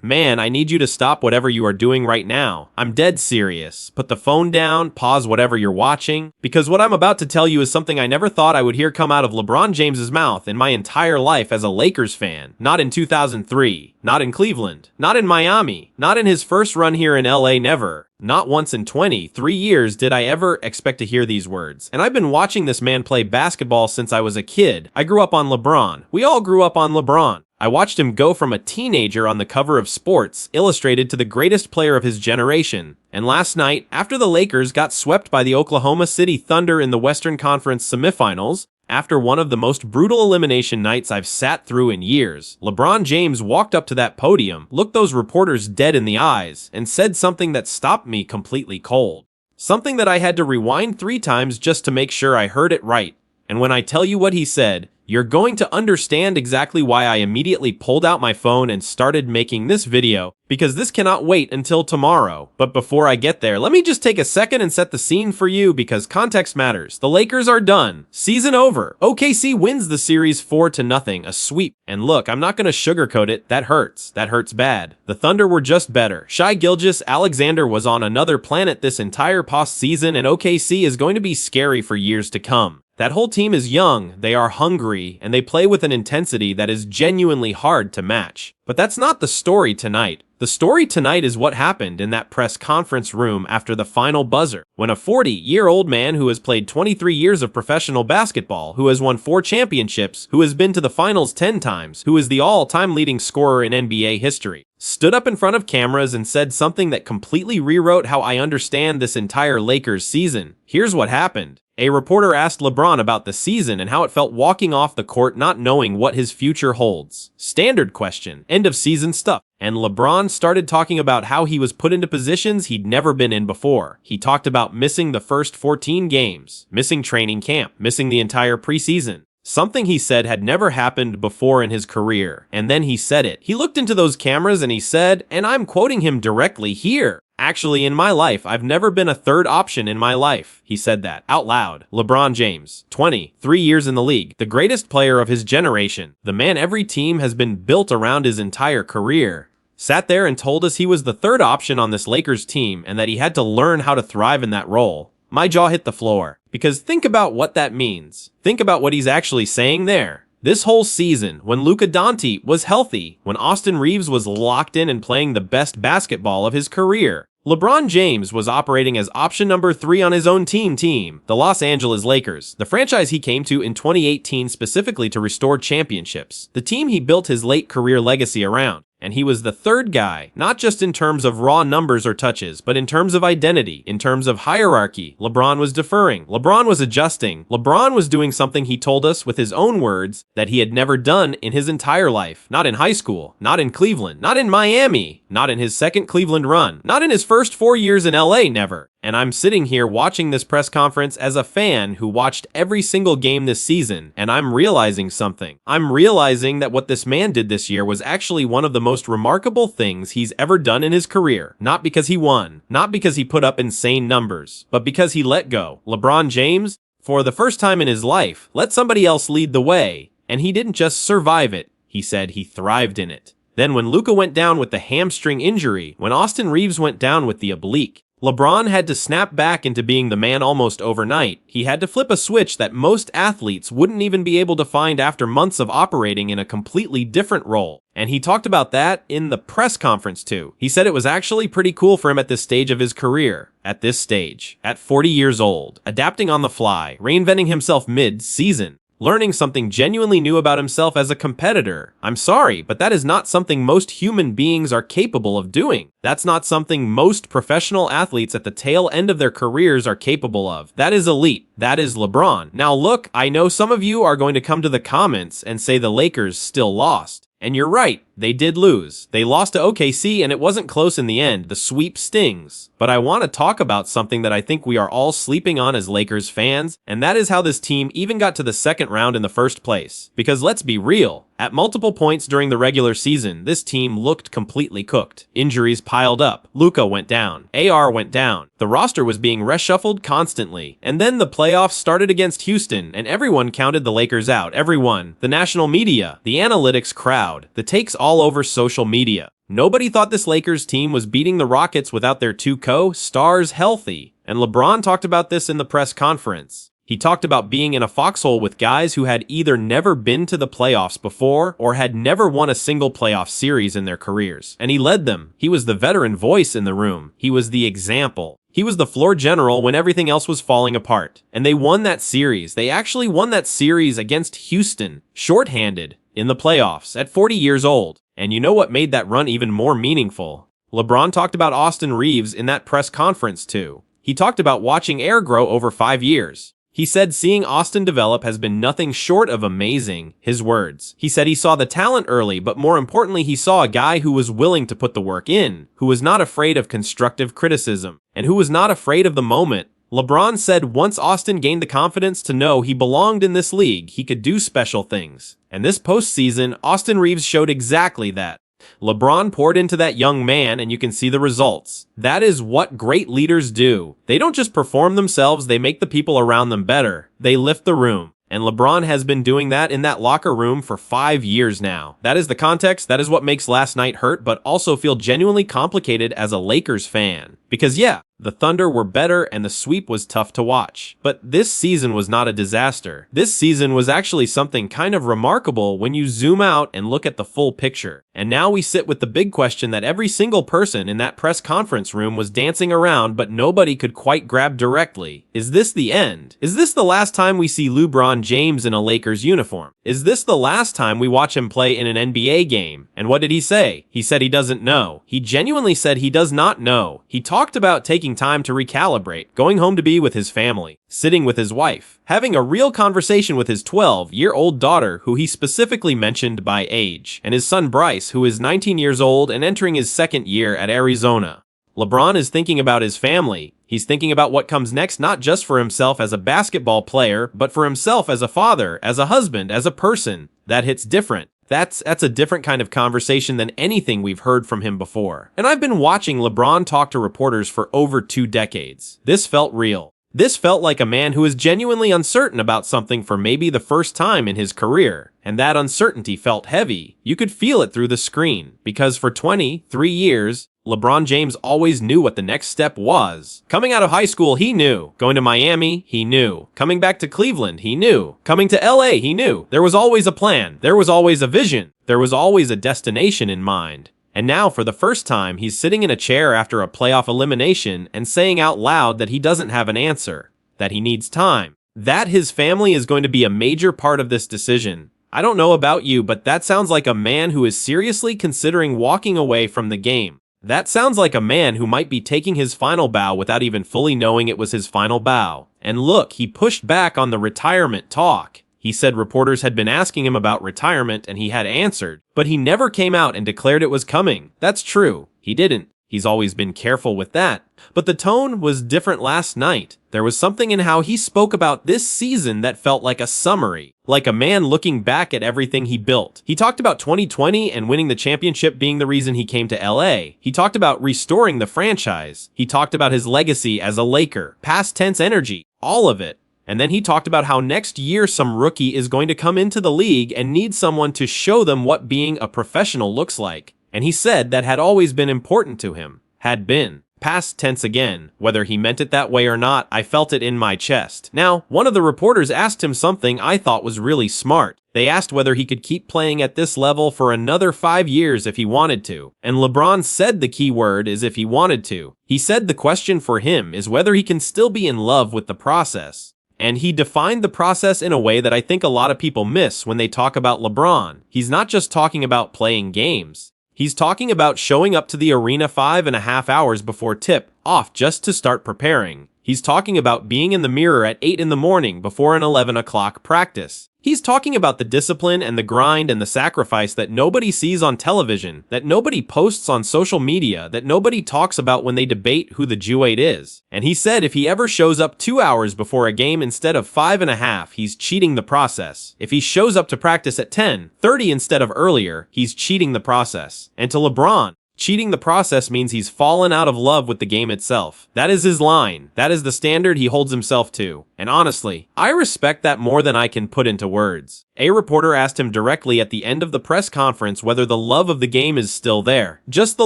Man, I need you to stop whatever you are doing right now. I'm dead serious. Put the phone down, pause whatever you're watching, because what I'm about to tell you is something I never thought I would hear come out of LeBron James's mouth in my entire life as a Lakers fan. Not in 2003, not in Cleveland, not in Miami, not in his first run here in LA, never. Not once in 23 years did I ever expect to hear these words. And I've been watching this man play basketball since I was a kid. I grew up on LeBron. We all grew up on LeBron. I watched him go from a teenager on the cover of Sports Illustrated to the greatest player of his generation. And last night, after the Lakers got swept by the Oklahoma City Thunder in the Western Conference semifinals, after one of the most brutal elimination nights I've sat through in years, LeBron James walked up to that podium, looked those reporters dead in the eyes, and said something that stopped me completely cold. Something that I had to rewind 3 times just to make sure I heard it right. And when I tell you what he said, you're going to understand exactly why I immediately pulled out my phone and started making this video, because this cannot wait until tomorrow. But before I get there, let me just take a second and set the scene for you, because context matters. The Lakers are done. Season over. OKC wins the series 4-0, a sweep. And look, I'm not going to sugarcoat it. That hurts. That hurts bad. The Thunder were just better. Shai Gilgeous-Alexander was on another planet this entire postseason, and OKC is going to be scary for years to come. That whole team is young, they are hungry, and they play with an intensity that is genuinely hard to match. But that's not the story tonight. The story tonight is what happened in that press conference room after the final buzzer, when a 40-year-old man who has played 23 years of professional basketball, who has won 4 championships, who has been to the finals 10 times, who is the all-time leading scorer in NBA history, stood up in front of cameras and said something that completely rewrote how I understand this entire Lakers season. Here's what happened. A reporter asked LeBron about the season and how it felt walking off the court not knowing what his future holds. Standard question, end of season stuff. And LeBron started talking about how he was put into positions he'd never been in before. He talked about missing the first 14 games, missing training camp, missing the entire preseason. Something he said had never happened before in his career. And then he said it. He looked into those cameras and he said, and I'm quoting him directly here, "Actually, in my life, I've never been a third option in my life." He said that out loud. LeBron James, 23 years in the league, the greatest player of his generation, the man every team has been built around his entire career, sat there and told us he was the third option on this Lakers team and that he had to learn how to thrive in that role. My jaw hit the floor, because think about what that means. Think about what he's actually saying there. This whole season, when Luka Doncic was healthy, when Austin Reeves was locked in and playing the best basketball of his career, LeBron James was operating as option number 3 on his own team, the Los Angeles Lakers, the franchise he came to in 2018 specifically to restore championships, the team he built his late career legacy around. And he was the third guy, not just in terms of raw numbers or touches, but in terms of identity, in terms of hierarchy. LeBron was deferring. LeBron was adjusting. LeBron was doing something he told us with his own words that he had never done in his entire life. Not in high school, not in Cleveland, not in Miami, not in his second Cleveland run, not in his first 4 years in LA, never. And I'm sitting here watching this press conference as a fan who watched every single game this season, and I'm realizing something. I'm realizing that what this man did this year was actually one of the most remarkable things he's ever done in his career. Not because he won, not because he put up insane numbers, but because he let go. LeBron James, for the first time in his life, let somebody else lead the way, and he didn't just survive it, he said he thrived in it. Then when Luka went down with the hamstring injury, when Austin Reeves went down with the oblique, LeBron had to snap back into being the man almost overnight. He had to flip a switch that most athletes wouldn't even be able to find after months of operating in a completely different role. And he talked about that in the press conference too. He said it was actually pretty cool for him at this stage of his career. At this stage, at 40 years old, adapting on the fly, reinventing himself mid-season, learning something genuinely new about himself as a competitor. I'm sorry, but that is not something most human beings are capable of doing. That's not something most professional athletes at the tail end of their careers are capable of. That is elite. That is LeBron. Now look, I know some of you are going to come to the comments and say the Lakers still lost. And you're right, they did lose. They lost to OKC and it wasn't close in the end. The sweep stings. But I want to talk about something that I think we are all sleeping on as Lakers fans, and that is how this team even got to the second round in the first place. Because let's be real, at multiple points during the regular season, this team looked completely cooked. Injuries piled up. Luka went down. AR went down. The roster was being reshuffled constantly. And then the playoffs started against Houston, and everyone counted the Lakers out. Everyone. The national media. The analytics crowd. The takes all over social media. Nobody thought this Lakers team was beating the Rockets without their two co-stars healthy, and LeBron talked about this in the press conference. He talked about being in a foxhole with guys who had either never been to the playoffs before or had never won a single playoff series in their careers. And he led them. He was the veteran voice in the room. He was the example. He was the floor general when everything else was falling apart. And they won that series. They actually won that series against Houston, shorthanded, in the playoffs, at 40 years old. And you know what made that run even more meaningful? LeBron talked about Austin Reeves in that press conference too. He talked about watching Air grow over 5 years. He said seeing Austin develop has been nothing short of amazing, his words. He said he saw the talent early, but more importantly, he saw a guy who was willing to put the work in, who was not afraid of constructive criticism, and who was not afraid of the moment. LeBron said once Austin gained the confidence to know he belonged in this league, he could do special things. And this postseason, Austin Reeves showed exactly that. LeBron poured into that young man, and you can see the results. That is what great leaders do. They don't just perform themselves, they make the people around them better. They lift the room. And LeBron has been doing that in that locker room for 5 years now. That is the context. That is what makes last night hurt, but also feel genuinely complicated as a Lakers fan. Because yeah, the Thunder were better and the sweep was tough to watch. But this season was not a disaster. This season was actually something kind of remarkable when you zoom out and look at the full picture. And now we sit with the big question that every single person in that press conference room was dancing around, but nobody could quite grab directly. Is this the end? Is this the last time we see Lebron James in a Lakers uniform? Is this the last time we watch him play in an NBA game? And what did he say? He said he doesn't know. He genuinely said he does not know. He talked about taking time to recalibrate, going home to be with his family, sitting with his wife, having a real conversation with his 12-year-old daughter, who he specifically mentioned by age, and his son Bryce, who is 19 years old and entering his second year at Arizona. LeBron is thinking about his family. He's thinking about what comes next, not just for himself as a basketball player, but for himself as a father, as a husband, as a person. That hits different. That's a different kind of conversation than anything we've heard from him before. And I've been watching LeBron talk to reporters for over 2 decades. This felt real. This felt like a man who is genuinely uncertain about something for maybe the first time in his career. And that uncertainty felt heavy. You could feel it through the screen. Because for 23 years, LeBron James always knew what the next step was. Coming out of high school, he knew. Going to Miami, he knew. Coming back to Cleveland, he knew. Coming to LA, he knew. There was always a plan. There was always a vision. There was always a destination in mind. And now, for the first time, he's sitting in a chair after a playoff elimination and saying out loud that he doesn't have an answer, that he needs time, that his family is going to be a major part of this decision. I don't know about you, but that sounds like a man who is seriously considering walking away from the game. That sounds like a man who might be taking his final bow without even fully knowing it was his final bow. And look, he pushed back on the retirement talk. He said reporters had been asking him about retirement and he had answered, but he never came out and declared it was coming. That's true. He didn't. He's always been careful with that. But the tone was different last night. There was something in how he spoke about this season that felt like a summary, like a man looking back at everything he built. He talked about 2020 and winning the championship being the reason he came to LA. He talked about restoring the franchise. He talked about his legacy as a Laker, past tense energy, all of it. And then he talked about how next year some rookie is going to come into the league and need someone to show them what being a professional looks like. And he said that had always been important to him. Had been. Past tense again. Whether he meant it that way or not, I felt it in my chest. Now, one of the reporters asked him something I thought was really smart. They asked whether he could keep playing at this level for another 5 years if he wanted to. And LeBron said the key word is if he wanted to. He said the question for him is whether he can still be in love with the process. And he defined the process in a way that I think a lot of people miss when they talk about LeBron. He's not just talking about playing games. He's talking about showing up to the arena 5.5 hours before tip-off just to start preparing. He's talking about being in the mirror at 8 in the morning before an 11 o'clock practice. He's talking about the discipline and the grind and the sacrifice that nobody sees on television, that nobody posts on social media, that nobody talks about when they debate who the Jew-8 is. And he said if he ever shows up 2 hours before a game instead of 5.5, he's cheating the process. If he shows up to practice at 10:30 instead of earlier, he's cheating the process. And to LeBron, Cheating the process means he's fallen out of love with the game itself. That is his line. That is the standard he holds himself to. And honestly, I respect that more than I can put into words. A reporter asked him directly at the end of the press conference whether the love of the game is still there. Just the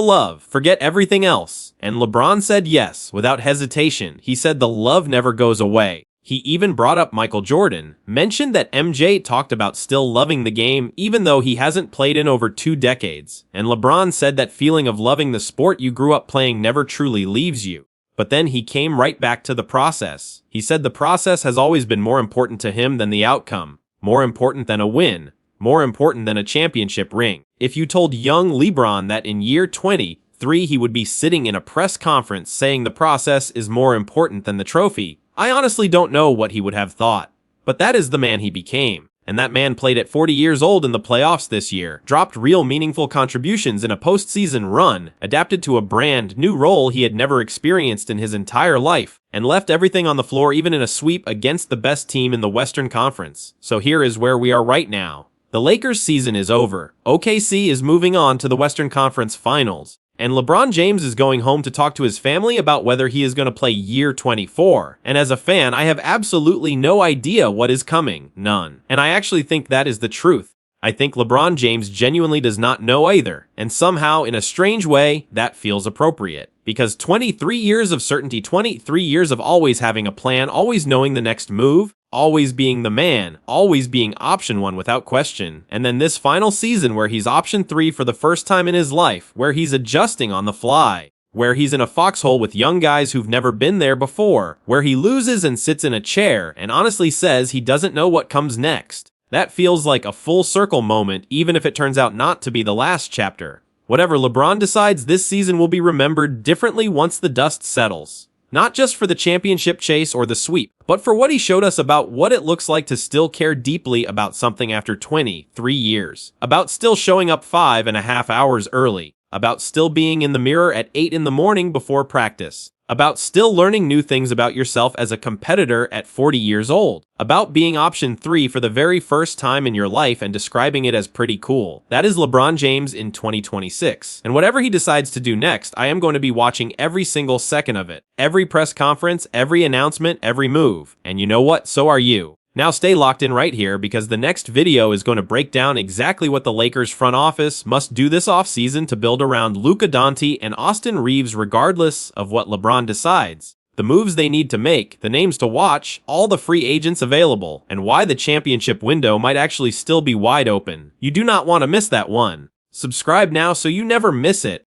love. Forget everything else. And LeBron said yes, without hesitation. He said the love never goes away. He even brought up Michael Jordan, mentioned that MJ talked about still loving the game even though he hasn't played in over 2 decades, and LeBron said that feeling of loving the sport you grew up playing never truly leaves you. But then he came right back to the process. He said the process has always been more important to him than the outcome, more important than a win, more important than a championship ring. If you told young Lebron that in year 23 he would be sitting in a press conference saying the process is more important than the trophy, I honestly don't know what he would have thought. But that is the man he became. And that man played at 40 years old in the playoffs this year, dropped real meaningful contributions in a postseason run, adapted to a brand new role he had never experienced in his entire life, and left everything on the floor even in a sweep against the best team in the Western Conference. So here is where we are right now. The Lakers' season is over. OKC is moving on to the Western Conference Finals. And LeBron James is going home to talk to his family about whether he is going to play year 24. And as a fan, I have absolutely no idea what is coming. None. And I actually think that is the truth. I think LeBron James genuinely does not know either. And somehow, in a strange way, that feels appropriate. Because 23 years of certainty, 23 years of always having a plan, always knowing the next move, always being the man, always being option 1 without question. And then this final season where he's option 3 for the first time in his life, where he's adjusting on the fly, where he's in a foxhole with young guys who've never been there before, where he loses and sits in a chair and honestly says he doesn't know what comes next. That feels like a full circle moment, even if it turns out not to be the last chapter. Whatever LeBron decides, this season will be remembered differently once the dust settles. Not just for the championship chase or the sweep, but for what he showed us about what it looks like to still care deeply about something after 23 years. About still showing up 5.5 hours early. About still being in the mirror at 8 in the morning before practice. About still learning new things about yourself as a competitor at 40 years old. About being option 3 for the very first time in your life and describing it as pretty cool. That is LeBron James in 2026. And whatever he decides to do next, I am going to be watching every single second of it. Every press conference, every announcement, every move. And you know what? So are you. Now stay locked in right here because the next video is going to break down exactly what the Lakers front office must do this offseason to build around Luka Doncic and Austin Reeves regardless of what LeBron decides. The moves they need to make, the names to watch, all the free agents available, and why the championship window might actually still be wide open. You do not want to miss that one. Subscribe now so you never miss it.